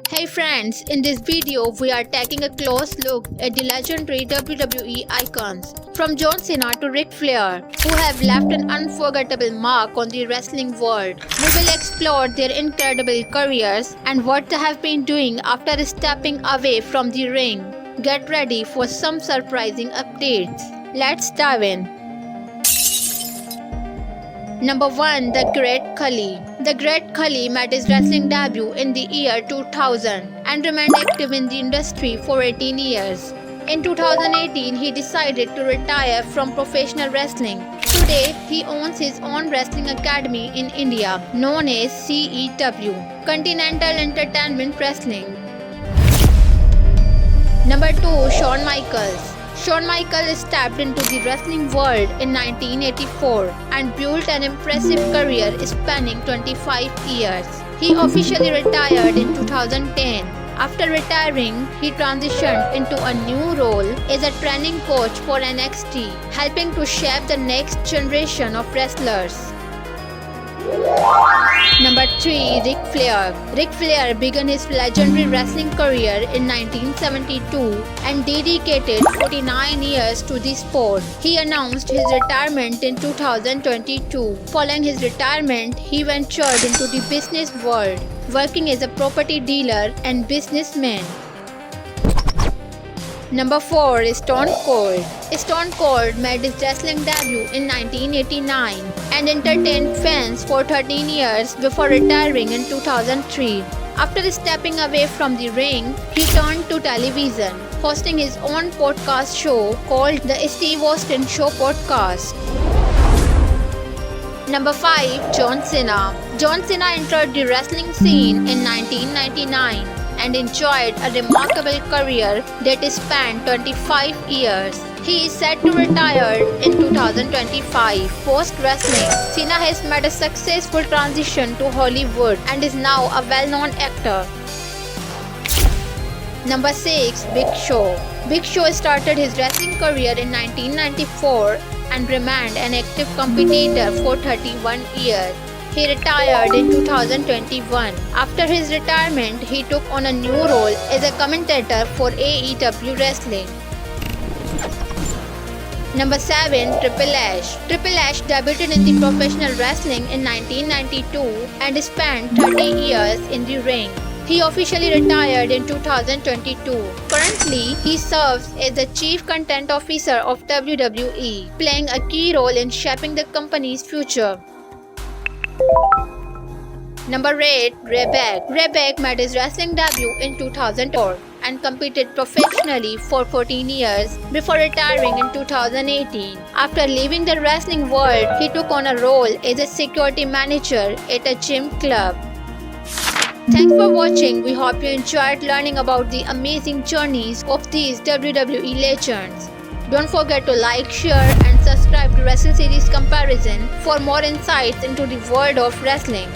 Hey friends, in this video we are taking a close look at the legendary WWE icons from John Cena to Ric Flair, who have left an unforgettable mark on the wrestling world. We will explore their incredible careers and what they have been doing after stepping away from the ring. Get ready for some surprising updates. Let's dive in. Number 1. The Great Khali. The Great Khali made his wrestling debut in the year 2000 and remained active in the industry for 18 years. In 2018, he decided to retire from professional wrestling. Today, he owns his own wrestling academy in India, known as CEW, Continental Entertainment Wrestling. Number 2. Shawn Michaels. Shawn Michaels stepped into the wrestling world in 1984 and built an impressive career spanning 25 years. He officially retired in 2010. After retiring, he transitioned into a new role as a training coach for NXT, helping to shape the next generation of wrestlers. Number 3. Ric Flair. Ric Flair began his legendary wrestling career in 1972 and dedicated 49 years to the sport. He announced his retirement in 2022. Following his retirement, he ventured into the business world, working as a property dealer and businessman. Number 4. Stone Cold. Stone Cold made his wrestling debut in 1989 and entertained fans for 13 years before retiring in 2003. After stepping away from the ring, he turned to television, hosting his own podcast show called The Steve Austin Show Podcast. Number 5. John Cena. John Cena entered the wrestling scene in 1999 and enjoyed a remarkable career that spanned 25 years. He is set to retire in 2025. Post-wrestling, Cena has made a successful transition to Hollywood and is now a well-known actor. Number 6. Big Show. Big Show started his wrestling career in 1994 and remained an active competitor for 31 years. He retired in 2021. After his retirement, he took on a new role as a commentator for AEW Wrestling. Number 7. Triple H. Triple H debuted in the professional wrestling in 1992 and spent 30 years in the ring. He officially retired in 2022. Currently, he serves as the Chief Content Officer of WWE, playing a key role in shaping the company's future. Number 8. Ryback. Ryback made his wrestling debut in 2004 and competed professionally for 14 years before retiring in 2018. After leaving the wrestling world, he took on a role as a security manager at a gym club. Thanks for watching. We hope you enjoyed learning about the amazing journeys of these WWE legends. Don't forget to like, share and subscribe to Wrestle Series Comparison for more insights into the world of wrestling.